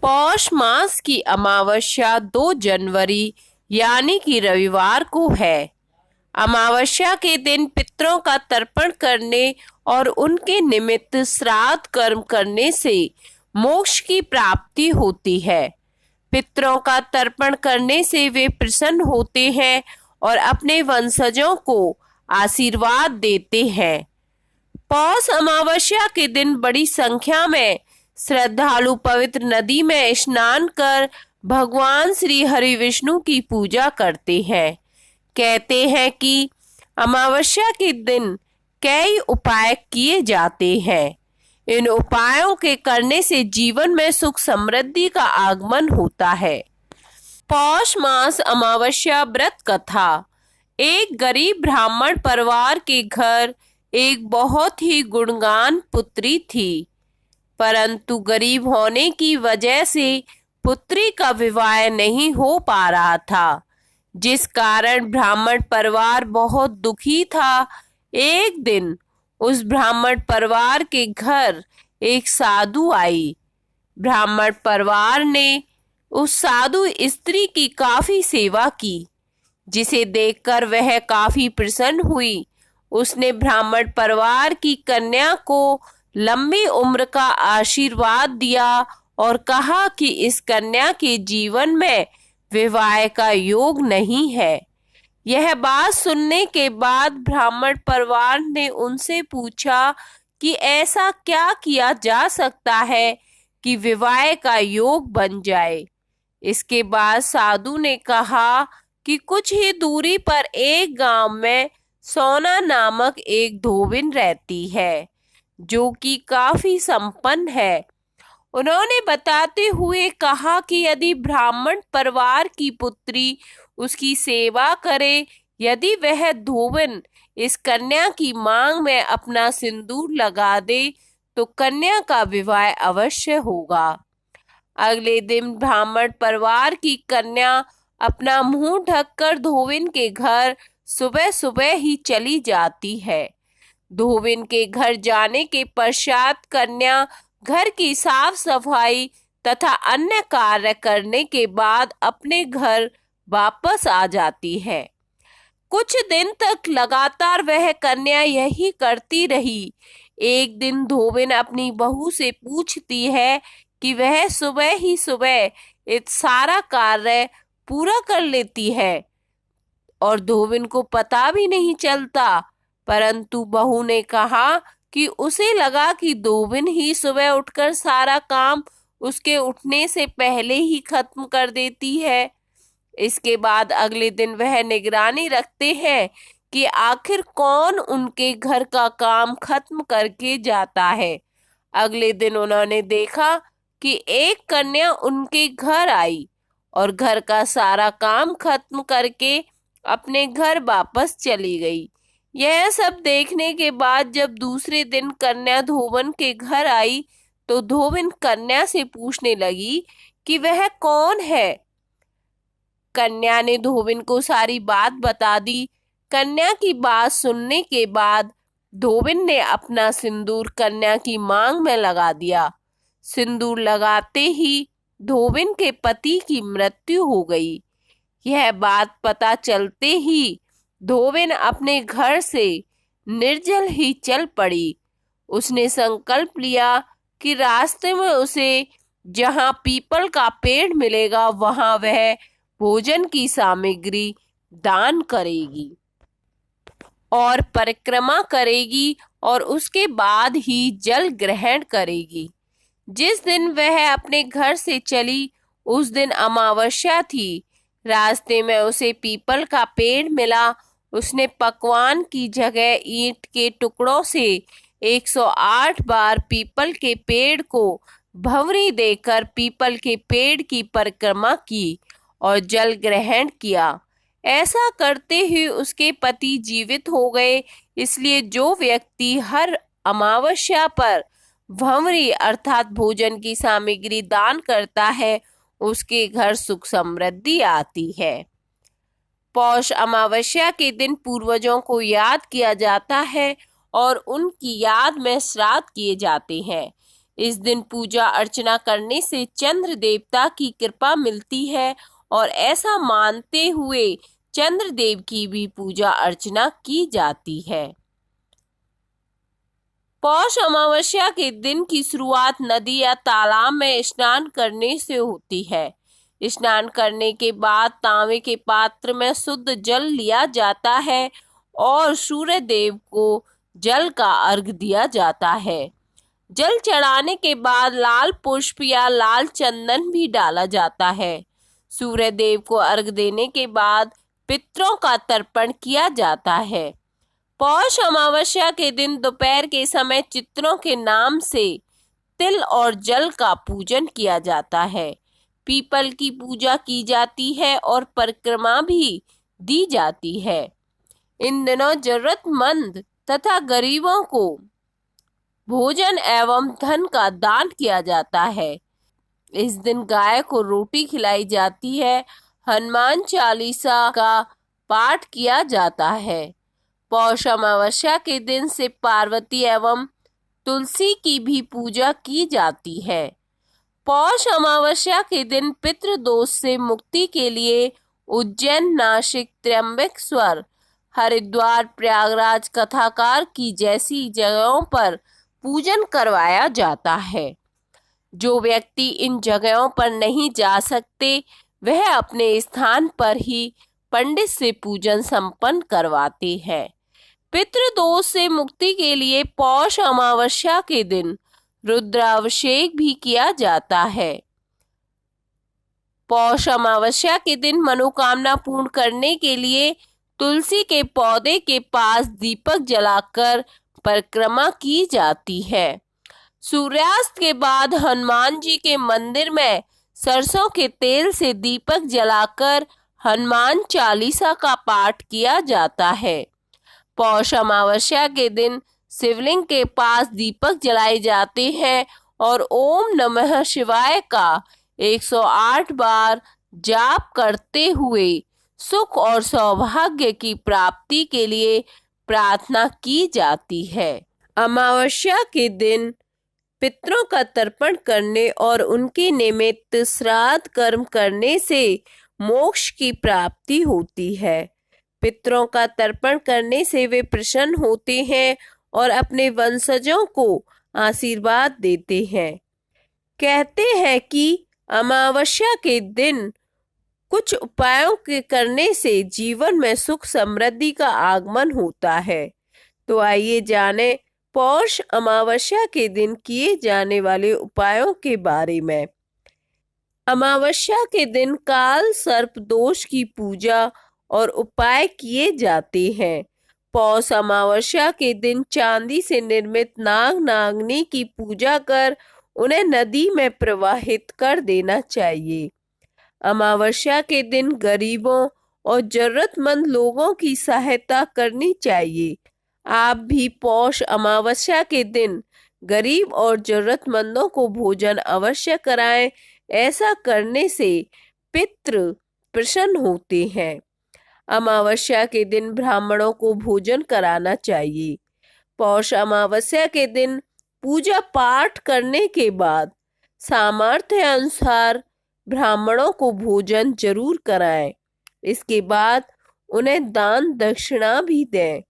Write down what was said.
पौष मास की अमावस्या 2 जनवरी यानी कि रविवार को है। अमावस्या के दिन पितरों का तर्पण करने और उनके निमित्त श्राद्ध कर्म करने से मोक्ष की प्राप्ति होती है। पितरों का तर्पण करने से वे प्रसन्न होते हैं और अपने वंशजों को आशीर्वाद देते हैं। पौष अमावस्या के दिन बड़ी संख्या में श्रद्धालु पवित्र नदी में स्नान कर भगवान श्री हरि विष्णु की पूजा करते हैं। कहते हैं कि अमावस्या के दिन कई उपाय किए जाते हैं। इन उपायों के करने से जीवन में सुख समृद्धि का आगमन होता है। पौष मास अमावस्या व्रत कथा। एक गरीब ब्राह्मण परिवार के घर एक बहुत ही गुणगान पुत्री थी, परंतु गरीब होने की वजह से पुत्री का विवाह नहीं हो पा रहा था, जिस कारण ब्राह्मण परिवार बहुत दुखी था। एक दिन उस ब्राह्मण परिवार के घर एक साधु आई। ब्राह्मण परिवार ने उस साधु स्त्री की काफी सेवा की, जिसे देखकर वह काफी प्रसन्न हुई। उसने ब्राह्मण परिवार की कन्या को लंबी उम्र का आशीर्वाद दिया और कहा कि इस कन्या के जीवन में विवाह का योग नहीं है। यह बात सुनने के बाद ब्राह्मण परिवार ने उनसे पूछा कि ऐसा क्या किया जा सकता है कि विवाह का योग बन जाए। इसके बाद साधु ने कहा कि कुछ ही दूरी पर एक गांव में सोना नामक एक धोबिन रहती है, जो कि काफी संपन्न है। उन्होंने बताते हुए कहा कि यदि ब्राह्मण परिवार की पुत्री उसकी सेवा करे, यदि वह धोबिन इस कन्या की मांग में अपना सिंदूर लगा दे, तो कन्या का विवाह अवश्य होगा। अगले दिन ब्राह्मण परिवार की कन्या अपना मुंह ढककर धोबिन के घर सुबह सुबह ही चली जाती है। धोबिन के घर जाने के पश्चात कन्या घर की साफ सफाई तथा अन्य कार्य करने के बाद अपने घर वापस आ जाती है। कुछ दिन तक लगातार वह कन्या यही करती रही। एक दिन धोबिन अपनी बहू से पूछती है कि वह सुबह ही सुबह इस सारा कार्य पूरा कर लेती है और धोबिन को पता भी नहीं चलता, परंतु बहू ने कहा कि उसे लगा कि धोबिन ही सुबह उठकर सारा काम उसके उठने से पहले ही खत्म कर देती है। इसके बाद अगले दिन वह निगरानी रखते हैं कि आखिर कौन उनके घर का काम खत्म करके जाता है। अगले दिन उन्होंने देखा कि एक कन्या उनके घर आई और घर का सारा काम खत्म करके अपने घर वापस चली गई। यह सब देखने के बाद जब दूसरे दिन कन्या धोबिन के घर आई, तो धोबिन कन्या से पूछने लगी कि वह कौन है। कन्या ने धोबिन को सारी बात बता दी। कन्या की बात सुनने के बाद धोबिन ने अपना सिंदूर कन्या की मांग में लगा दिया। सिंदूर लगाते ही धोबिन के पति की मृत्यु हो गई। यह बात पता चलते ही धोबिन अपने घर से निर्जल ही चल पड़ी। उसने संकल्प लिया कि रास्ते में उसे जहां पीपल का पेड़ मिलेगा वहां वह भोजन की सामग्री दान करेगी और परिक्रमा करेगी और उसके बाद ही जल ग्रहण करेगी। जिस दिन वह अपने घर से चली उस दिन अमावस्या थी। रास्ते में उसे पीपल का पेड़ मिला। उसने पकवान की जगह ईंट के टुकड़ों से 108 बार पीपल के पेड़ को भंवरी देकर पीपल के पेड़ की परिक्रमा की और जल ग्रहण किया। ऐसा करते ही उसके पति जीवित हो गए। इसलिए जो व्यक्ति हर अमावस्या पर भंवरी अर्थात भोजन की सामग्री दान करता है, उसके घर सुख समृद्धि आती है। पौष अमावस्या के दिन पूर्वजों को याद किया जाता है और उनकी याद में श्राद्ध किए जाते हैं। इस दिन पूजा अर्चना करने से चंद्र देवता की कृपा मिलती है और ऐसा मानते हुए चंद्र देव की भी पूजा अर्चना की जाती है। पौष अमावस्या के दिन की शुरुआत नदी या तालाब में स्नान करने से होती है। स्नान करने के बाद तांबे के पात्र में शुद्ध जल लिया जाता है और सूर्य देव को जल का अर्घ दिया जाता है। जल चढ़ाने के बाद लाल पुष्प या लाल चंदन भी डाला जाता है। सूर्य देव को अर्घ देने के बाद पितरों का तर्पण किया जाता है। पौष अमावस्या के दिन दोपहर के समय चित्रों के नाम से तिल और जल का पूजन किया जाता है। पीपल की पूजा की जाती है और परिक्रमा भी दी जाती है। इन दिनों जरूरतमंद तथा गरीबों को भोजन एवं धन का दान किया जाता है। इस दिन गाय को रोटी खिलाई जाती है। हनुमान चालीसा का पाठ किया जाता है। पौष अमावस्या के दिन से पार्वती एवं तुलसी की भी पूजा की जाती है। पौष अमावस्या के दिन पितृदोष से मुक्ति के लिए उज्जैन, नासिक, त्र्यंबकेश्वर, हरिद्वार, प्रयागराज, कथाकार की जैसी जगहों पर पूजन करवाया जाता है। जो व्यक्ति इन जगहों पर नहीं जा सकते वह अपने स्थान पर ही पंडित से पूजन संपन्न करवाते हैं। पितृदोष से मुक्ति के लिए पौष अमावस्या के दिन रुद्राभिषेक भी किया जाता है। पौष अमावस्या के दिन मनोकामना पूर्ण करने के लिए तुलसी के पौधे के पास दीपक जलाकर परिक्रमा की जाती है। सूर्यास्त के बाद हनुमान जी के मंदिर में सरसों के तेल से दीपक जलाकर हनुमान चालीसा का पाठ किया जाता है। पौष अमावस्या के दिन शिवलिंग के पास दीपक जलाए जाते हैं और ओम नमः शिवाय का 108 बार जाप करते हुए सुख और सौभाग्य की प्राप्ति के लिए प्रार्थना की जाती है। अमावस्या के दिन पितरों का तर्पण करने और उनके निमित्त श्राद्ध कर्म करने से मोक्ष की प्राप्ति होती है। पितरों का तर्पण करने से वे प्रसन्न होते हैं और अपने वंशजों को आशीर्वाद देते हैं। कहते हैं कि अमावस्या के दिन कुछ उपायों के करने से जीवन में सुख समृद्धि का आगमन होता है। तो आइए जानें पौष अमावस्या के दिन किए जाने वाले उपायों के बारे में। अमावस्या के दिन काल सर्प दोष की पूजा और उपाय किए जाते हैं। पौष अमावस्या के दिन चांदी से निर्मित नाग नागनी की पूजा कर उन्हें नदी में प्रवाहित कर देना चाहिए। अमावस्या के दिन गरीबों और जरूरतमंद लोगों की सहायता करनी चाहिए। आप भी पौष अमावस्या के दिन गरीब और जरूरतमंदों को भोजन अवश्य कराएं। ऐसा करने से पितृ प्रसन्न होते हैं। अमावस्या के दिन ब्राह्मणों को भोजन कराना चाहिए। पौष अमावस्या के दिन पूजा पाठ करने के बाद सामर्थ्य अनुसार ब्राह्मणों को भोजन जरूर कराएं। इसके बाद उन्हें दान दक्षिणा भी दें।